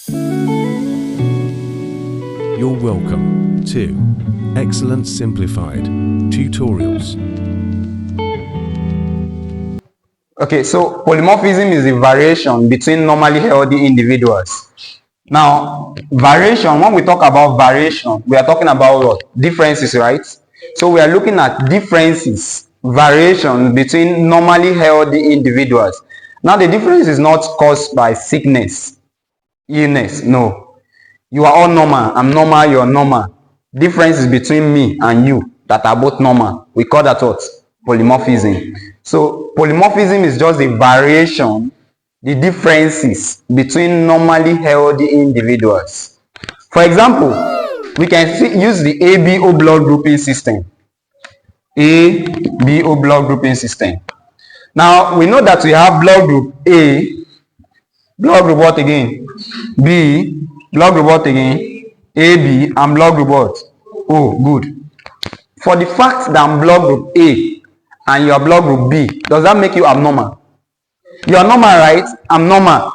You're welcome to Excellent Simplified Tutorials. Okay, so polymorphism is the variation between normally healthy individuals. Now, variation, when we talk about variation, we are talking about what? Differences, right? So we are looking at differences, variation between normally healthy individuals. Now, the difference is not caused by sickness, illness, no. You are all normal, I'm normal, you're normal. Difference is between me and you that are both normal. We call that what? Polymorphism. So polymorphism is just the variation, the differences between normally healthy individuals. For example, we can use the ABO blood grouping system. ABO blood grouping system. Now we know that we have blood group A, blood group what again? B, blood group what again? AB, and blood group what? O. Good. For the fact that I'm blood group A and your blood group B, does that make you abnormal? You are normal, right? I'm normal.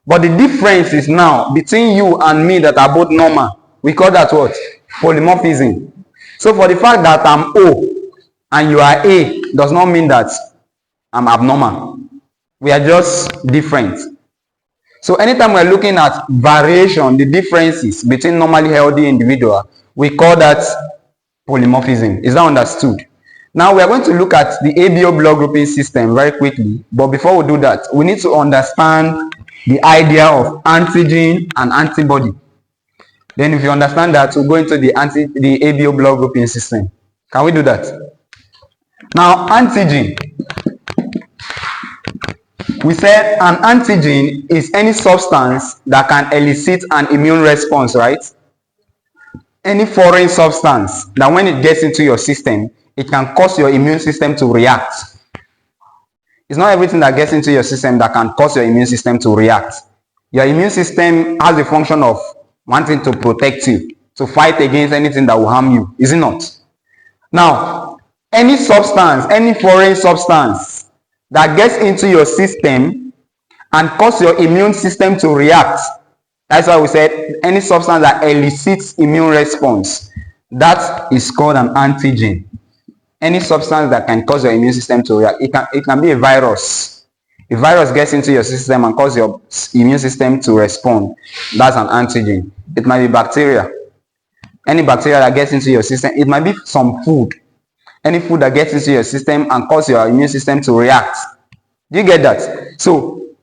But the difference is now between you and me that are both normal. We call that what? Polymorphism. So for the fact that I'm O and you are A does not mean that I'm abnormal. We are just different. So anytime we're looking at variation, the differences between normally healthy individual, we call that polymorphism. Is that understood? Now we are going to look at the ABO blood grouping system very quickly. But before we do that, we need to understand the idea of antigen and antibody. Then if you understand that, we'll go into the ABO blood grouping system. Can we do that? Now, antigen. We said an antigen is any substance that can elicit an immune response, right? Any foreign substance that when it gets into your system, it can cause your immune system to react. It's not everything that gets into your system that can cause your immune system to react. Your immune system has the function of wanting to protect you, to fight against anything that will harm you, is it not? Now, any substance, any foreign substance that gets into your system and cause your immune system to react, that's why we said any substance that elicits immune response, that is called an antigen. Any substance that can cause your immune system to react. It can be a virus. A virus gets into your system and causes your immune system to respond. That's an antigen. It might be bacteria. Any bacteria that gets into your system. It might be some food. Any food that gets into your system and causes your immune system to react. Do you get that? So,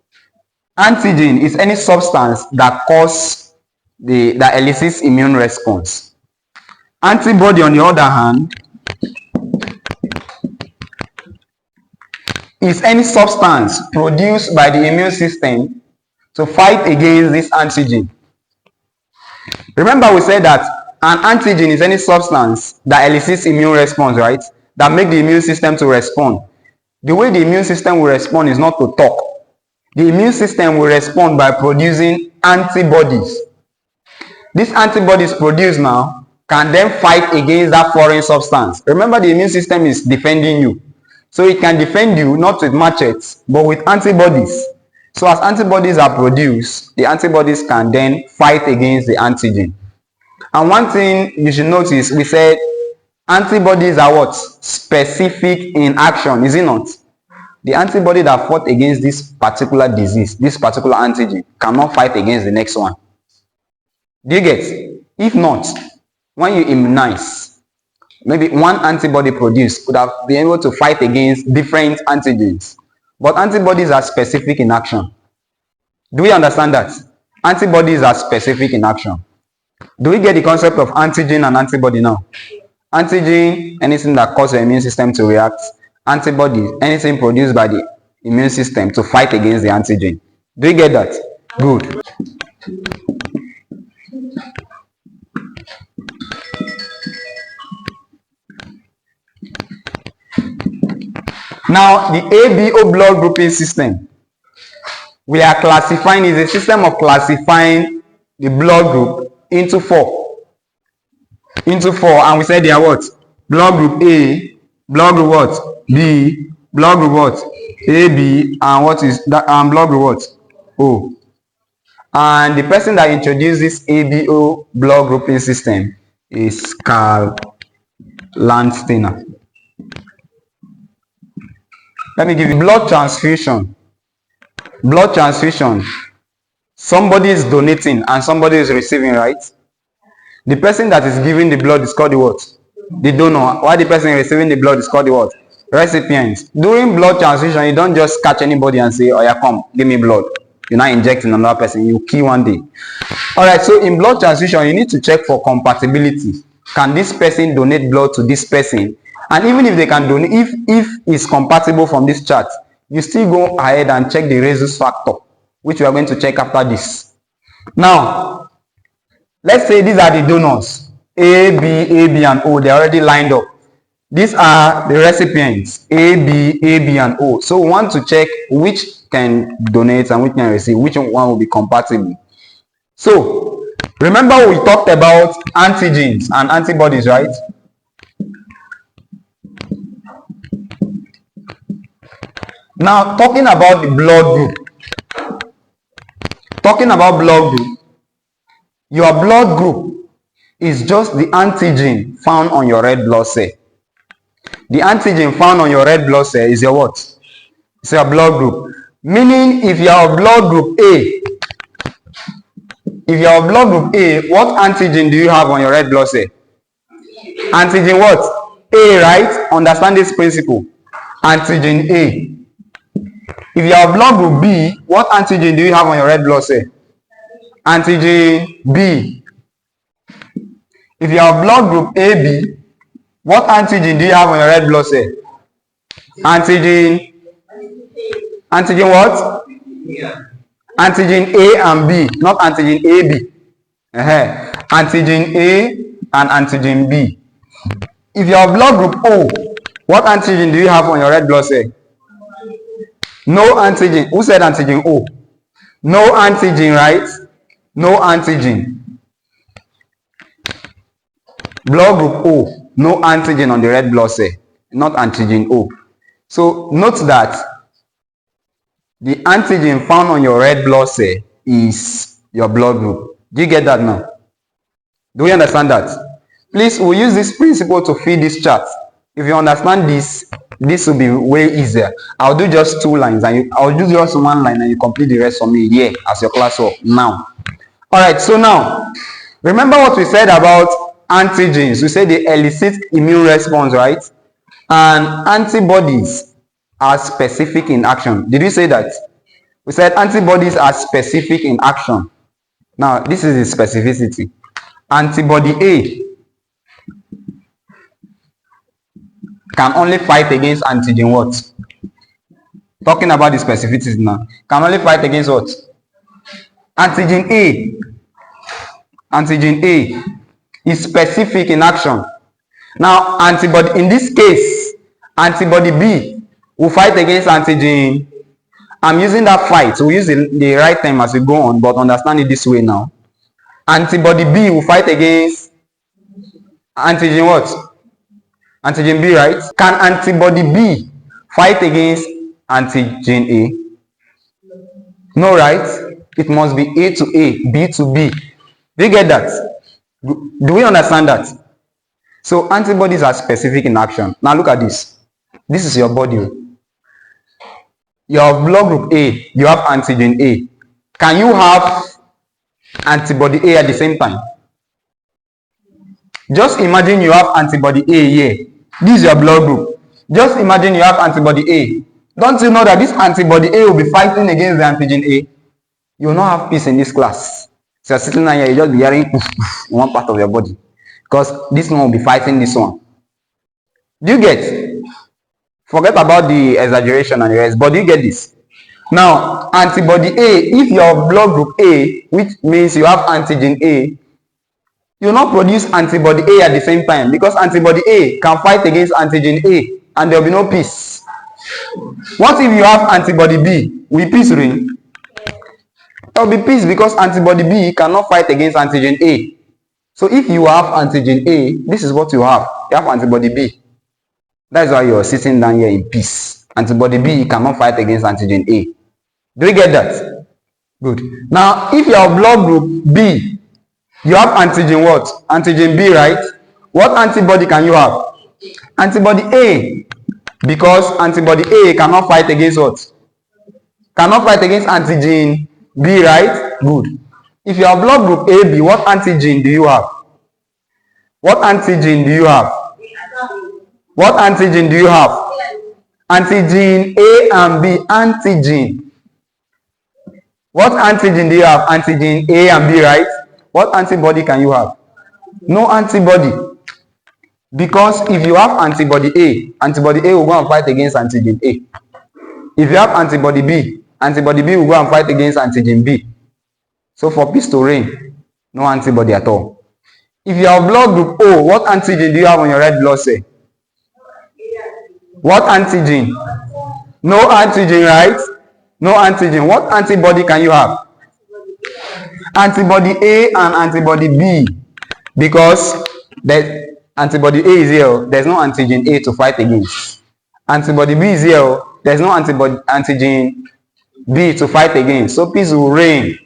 antigen is any substance that that elicits immune response. Antibody, on the other hand, is any substance produced by the immune system to fight against this antigen. Remember we said that an antigen is any substance that elicits immune response, right? That make the immune system to respond. The way the immune system will respond is not to talk. The immune system will respond by producing antibodies. These antibodies produced now can then fight against that foreign substance. Remember, the immune system is defending you. So it can defend you not with machetes, but with antibodies. So as antibodies are produced, the antibodies can then fight against the antigen. And one thing you should notice, we said antibodies are what? Specific in action, is it not? The antibody that fought against this particular disease, this particular antigen, cannot fight against the next one. Do you get? If not, when you immunize, maybe one antibody produced could have been able to fight against different antigens. But antibodies are specific in action. Do we understand that? Antibodies are specific in action. Do we get the concept of antigen and antibody now? Antigen, anything that causes the immune system to react. Antibody, anything produced by the immune system to fight against the antigen. Do you get that? Good. Now, the ABO blood grouping system, we are classifying, is a system of classifying the blood group into four. And we said they are what? Blood group A, blood group what? B, blood group what? AB, and what is that? Blood group what? O. And the person that introduced this ABO blood grouping system is Carl Landsteiner. Let me give you blood transfusion. Blood transfusion. Somebody is donating and somebody is receiving, right? The person that is giving the blood is called the what? The donor. While the person receiving the blood is called the what? Recipient. During blood transfusion, you don't just catch anybody and say, oh yeah, come, give me blood. You're not injecting another person, you kill one day. Alright, so in blood transfusion, you need to check for compatibility. Can this person donate blood to this person? And even if they can donate, if it's compatible from this chart, you still go ahead and check the rhesus factor, which we are going to check after this. Now, let's say these are the donors, A, B, and O. They're already lined up. These are the recipients, A, B, and O. So we want to check which can donate and which can receive, which one will be compatible. So, remember we talked about antigens and antibodies, right? Now, talking about the blood group. Talking about blood group. Your blood group is just the antigen found on your red blood cell. The antigen found on your red blood cell is your what? It's your blood group. Meaning, if you are blood group A, what antigen do you have on your red blood cell? Antigen what? A, right? Understand this principle. Antigen A. If you are blood group B, what antigen do you have on your red blood cell? Antigen B. If you are blood group AB, what antigen do you have on your red blood cell? Antigen what? Yeah. Antigen A and B, not antigen AB. Antigen A and antigen B. If you are blood group O, what antigen do you have on your red blood cell? No antigen. Who said antigen O? No antigen, right? No antigen. Blood group O, no antigen on the red blood cell, not antigen O. So note that the antigen found on your red blood cell is your blood group. Do you get that now? Do we understand that? Please, we'll use this principle to feed this chart. If you understand this, this will be way easier. I'll do just 2 lines and I'll do just 1 line and you complete the rest for me here as your classwork now. Alright, so now, remember what we said about antigens. We said they elicit immune response, right? And antibodies are specific in action. Did we say that? We said antibodies are specific in action. Now, this is the specificity. Antibody A can only fight against antigen what? Talking about the specificity now. Can only fight against what? Antigen A. Antigen A is specific in action. Now, antibody, in this case, antibody B will fight against antigen. I'm using that fight. So we use the right term as we go on, but understand it this way now. Antibody B will fight against antigen what? Antigen B, right? Can antibody B fight against antigen A? No, right? It must be A to A, B to B. Do you get that? Do we understand that? So antibodies are specific in action. Now look at this. This is your body. Your blood group A, you have antigen A. Can you have antibody A at the same time? Just imagine you have antibody A here. This is your blood group. Just imagine you have antibody A. Don't you know that this antibody A will be fighting against the antigen A? You will not have peace in this class. So you're sitting here, you just be hearing in one part of your body. Because this one will be fighting this one. Do you get? Forget about the exaggeration and the rest, but do you get this? Now, antibody A, if your blood group A, which means you have antigen A, you will not produce antibody A at the same time because antibody A can fight against antigen A and there will be no peace. What if you have antibody B? Will peace reign? There will be peace because antibody B cannot fight against antigen A. So if you have antigen A, this is what you have. You have antibody B. That's why you are sitting down here in peace. Antibody B cannot fight against antigen A. Do you get that? Good. Now, if you have blood group B, you have antigen what? Antigen B, right? What antibody can you have? Antibody A. Because antibody A cannot fight against what? Cannot fight against antigen B, right? Good. If you have blood group AB, what antigen do you have? What antigen do you have? What antigen do you have? Antigen A and B. Antigen. What antigen do you have? Antigen A and B, right? What antibody can you have? No antibody. Because if you have antibody A will go and fight against antigen A. If you have antibody B will go and fight against antigen B. So for peace to reign, no antibody at all. If you have blood group O, what antigen do you have on your red blood cell? What antigen? No antigen, right? No antigen. What antibody can you have? Antibody A and antibody B. Because the antibody A is here, there's no antigen A to fight against. Antibody B is here, there's no antigen B to fight against. So peace will reign.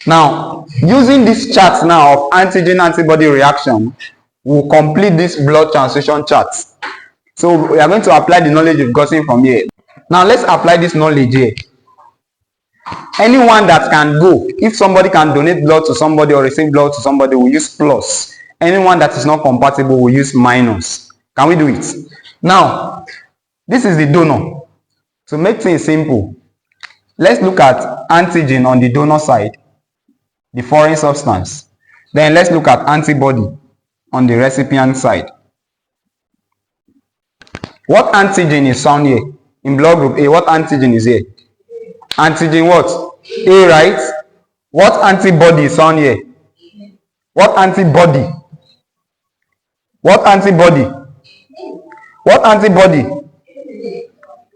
Now, using this chart now of antigen-antibody reaction, we'll complete this blood transfusion chart. So we are going to apply the knowledge we've gotten from here. Now let's apply this knowledge here. Anyone that can go, if somebody can donate blood to somebody or receive blood to somebody, will use plus. Anyone that is not compatible will use minus. Can we do it? Now, this is the donor. To make things simple, let's look at antigen on the donor side, the foreign substance. Then let's look at antibody on the recipient side. What antigen is found here? In blood group A, what antigen is here? Antigen what? A, right? What antibody is found here? What antibody? What antibody? What antibody?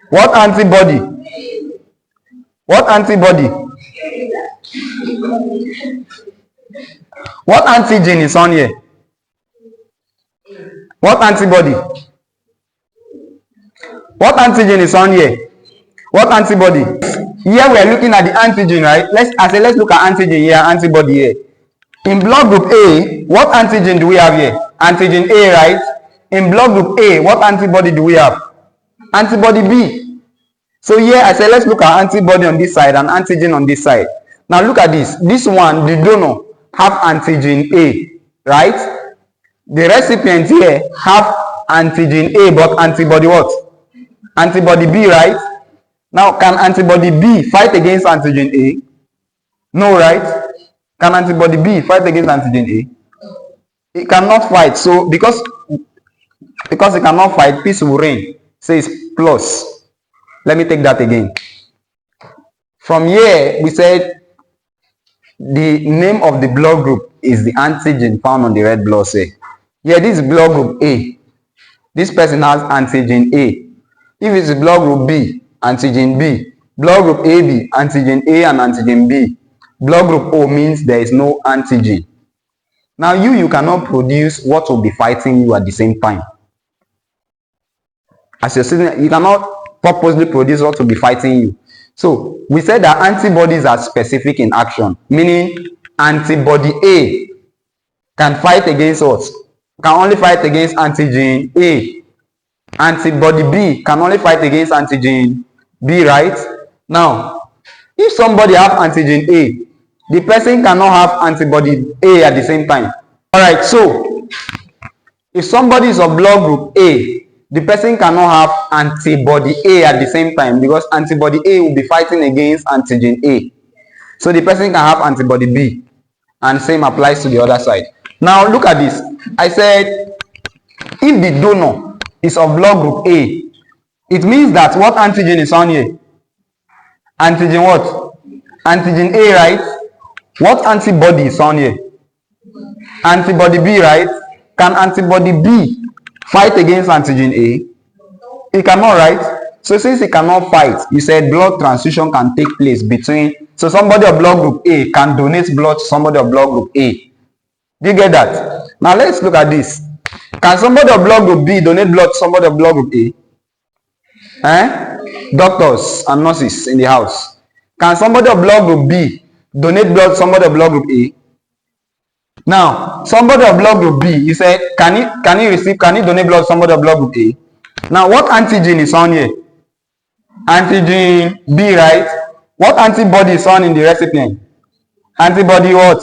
What antibody? What antibody? What antigen is on here? What antibody? What antigen is on here? What antibody? Here we are looking at the antigen, right? Let's look at antigen here, antibody here. In blood group A, what antigen do we have here? Antigen A, right? In blood group A, what antibody do we have? Antibody B. So here I said let's look at antibody on this side and antigen on this side. Now look at this. This one, the donor, have antigen A, right? The recipient here have antigen A, but antibody what? Antibody B, right? Now, can antibody B fight against antigen A? No, right? Can antibody B fight against antigen A? It cannot fight. So, because it cannot fight, peace will reign. Says plus. Let me take that again. From here, we said the name of the blood group is the antigen found on the red blood cell. Here, this is blood group A. This person has antigen A. If it's blood group B, antigen B. Blood group AB, antigen A and antigen B. Blood group O means there is no antigen. Now you cannot produce what will be fighting you at the same time. As you're sitting, you cannot purposely produce what will be fighting you. So we said that antibodies are specific in action, meaning antibody A can fight against what? Can only fight against antigen A. Antibody B can only fight against antigen B, right? Now, if somebody have antigen A, the person cannot have antibody A at the same time. Alright, so if somebody is of blood group A, the person cannot have antibody A at the same time because antibody A will be fighting against antigen A. So the person can have antibody B, and same applies to the other side. Now look at this. I said if the donor is of blood group A, it means that what antigen is on here? Antigen what? Antigen A, right? What antibody is on here? Antibody B, right? Can antibody B fight against antigen A? It cannot, right? So since it cannot fight, you said blood transfusion can take place between. So somebody of blood group A can donate blood to somebody of blood group A. Do you get that? Now let's look at this. Can somebody of blood group B donate blood to somebody of blood group A? Doctors and nurses in the house. Can somebody of blood group B donate blood to somebody of blood group A. Now, somebody of blood group B, you said, can he donate blood to somebody of blood group A? Now, what antigen is on here? Antigen B, right? What antibody is on in the recipient? Antibody what?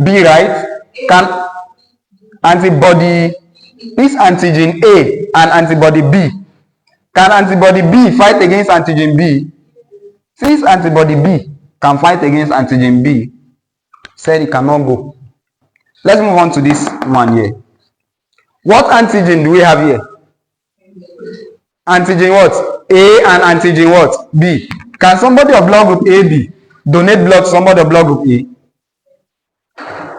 B, right? Can antibody is antigen A and antibody B. Can antibody B fight against antigen B? Since antibody B can fight against antigen B, said it cannot go. Let's move on to this one here. What antigen do we have here? Antigen what? A and antigen what? B. Can somebody of blood group AB donate blood to somebody of blood group A?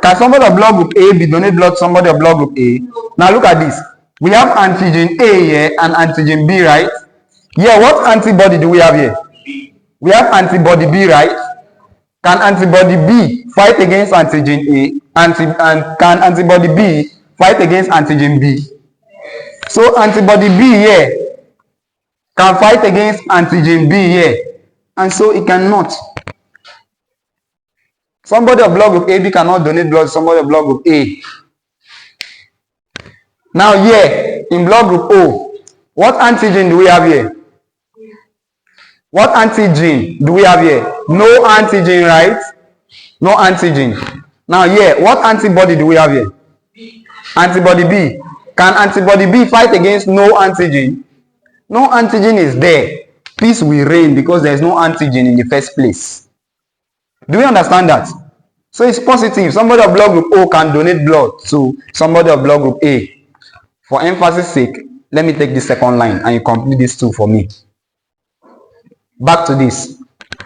Can somebody of blood group AB donate blood to somebody of blood group A? Now look at this. We have antigen A here and antigen B, right? Yeah, what antibody do we have here? We have antibody B, right? Can antibody B fight against antigen A? And can antibody B fight against antigen B? So antibody B here can fight against antigen B here, and so it cannot. Somebody of blood group AB cannot donate blood to somebody of blood group A. Now here in blood group O, what antigen do we have here? What antigen do we have here? No antigen, right? No antigen. Now here, what antibody do we have here? Antibody B. Can antibody B fight against no antigen? No antigen is there. Peace will reign because there is no antigen in the first place. Do we understand that? So it's positive. Somebody of blood group O can donate blood to somebody of blood group A. For emphasis sake, let me take the second line and you complete these two for me. Back to this.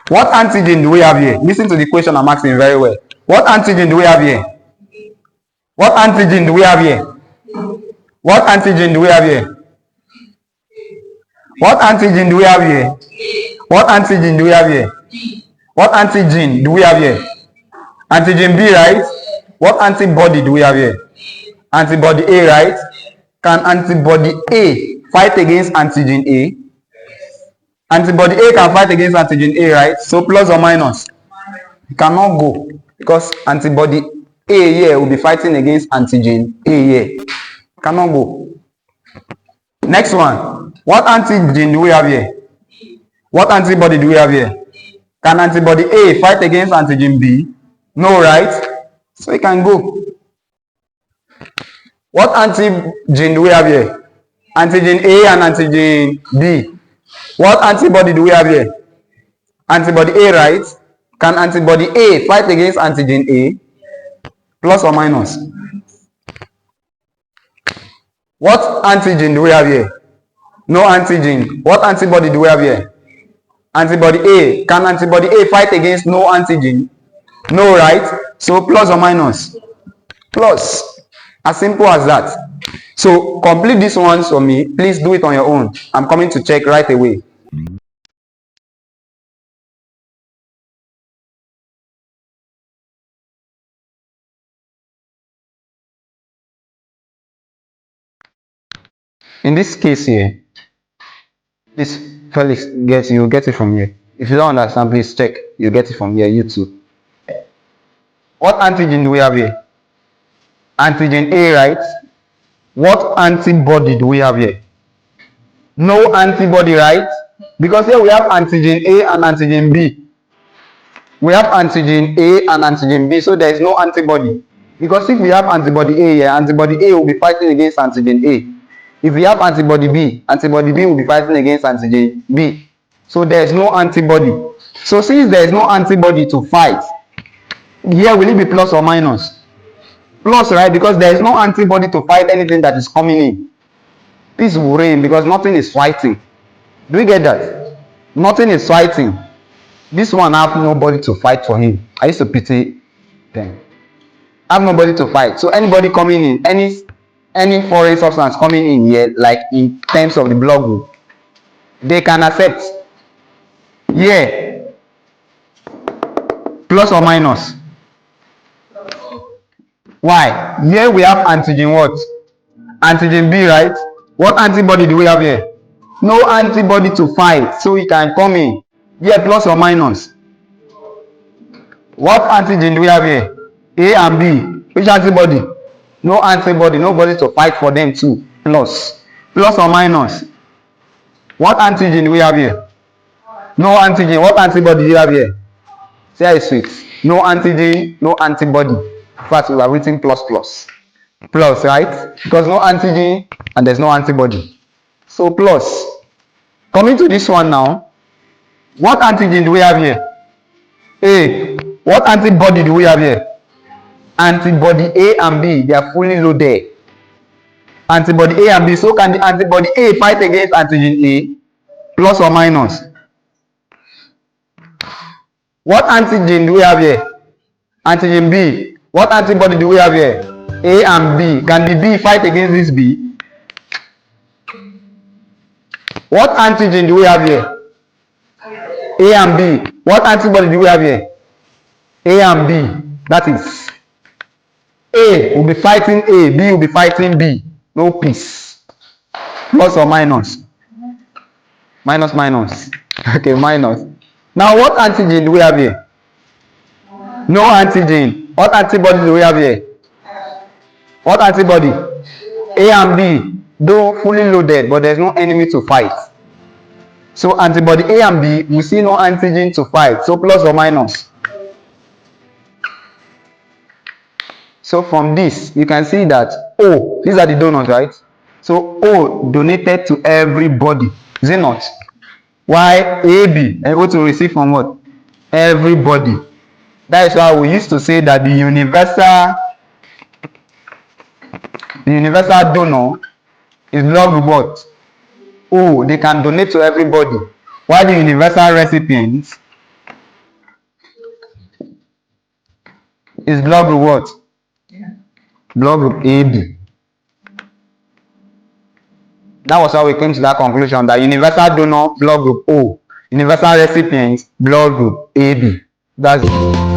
What antigen do we have here? Listen to the question I'm asking very well. What antigen do we have here? What antigen do we have here? What antigen do we have here? What antigen do we have here? What antigen do we have here? What antigen do we have here? Antigen B, right? What antibody do we have here? Antibody A, right? Can antibody A fight against antigen A? Antibody A can fight against antigen A, right? So plus or minus? It cannot go because antibody A here will be fighting against antigen A here. Cannot go. Next one. What antigen do we have here? What antibody do we have here? Can antibody A fight against antigen B? No, right? So it can go. What antigen do we have here? Antigen A and antigen B. What antibody do we have here? Antibody A, right? Can antibody A fight against antigen A? Plus or minus? What antigen do we have here? No antigen. What antibody do we have here? Antibody A. Can antibody A fight against no antigen? No, right? So plus or minus? Plus. As simple as that. So complete these ones for me. Please do it on your own. I'm coming to check right away. In this case here, this Felix you get it from here. If you don't understand, please check. You get it from here, you too. What antigen do we have here? Antigen A, right? What antibody do we have here? No antibody, right? Because here we have antigen A and antigen B. We have antigen A and antigen B, so there is no antibody. Because if we have antibody A here, antibody A will be fighting against antigen A. If we have antibody B will be fighting against antigen B. So there is no antibody. So since there is no antibody to fight, here will it be plus or minus? Plus, right? Because there is no antibody to fight anything that is coming in. Peace will reign because nothing is fighting. Do you get that? Nothing is fighting. This one have nobody to fight for him. I used to pity them. Have nobody to fight. So anybody coming in, any foreign substance coming in here, like in terms of the blood group, they can accept. Yeah. Plus or minus? Why? Here we have antigen what? Antigen B, right? What antibody do we have here? No antibody to fight, so it can come in. Yeah, plus or minus? What antigen do we have here? A and B. Which antibody? No antibody. Nobody to fight for them too. Plus. Plus or minus? What antigen do we have here? No antigen. What antibody do you have here? See how it's sweet. No antigen, no antibody. In fact, we are written plus plus. Plus, right? Because no antigen and there's no antibody. So plus. Coming to this one now. What antigen do we have here? A. What antibody do we have here? Antibody A and B. They are fully loaded. Antibody A and B. So can the antibody A fight against antigen A? Plus or minus? What antigen do we have here? Antigen B. What antibody do we have here? A and B. Can the B fight against this B? What antigen do we have here? A and B. What antibody do we have here? A and B. That is, A will be fighting A, B will be fighting B. No peace. Plus or minus? Minus, minus. Okay, minus. Now, what antigen do we have here? No antigen. What antibody do we have here? What antibody? A and B. Though fully loaded, but there's no enemy to fight. So antibody A and B, we see no antigen to fight. So plus or minus? So from this, you can see that O, these are the donors, right? So O donated to everybody. Is it not? Why AB able to receive from what? Everybody. That is why we used to say that the universal donor is blood group what? O. They can donate to everybody. While the universal recipient is blood group what? Blood group AB. That was how we came to that conclusion, that universal donor blood group O, universal recipient blood group AB. That's it.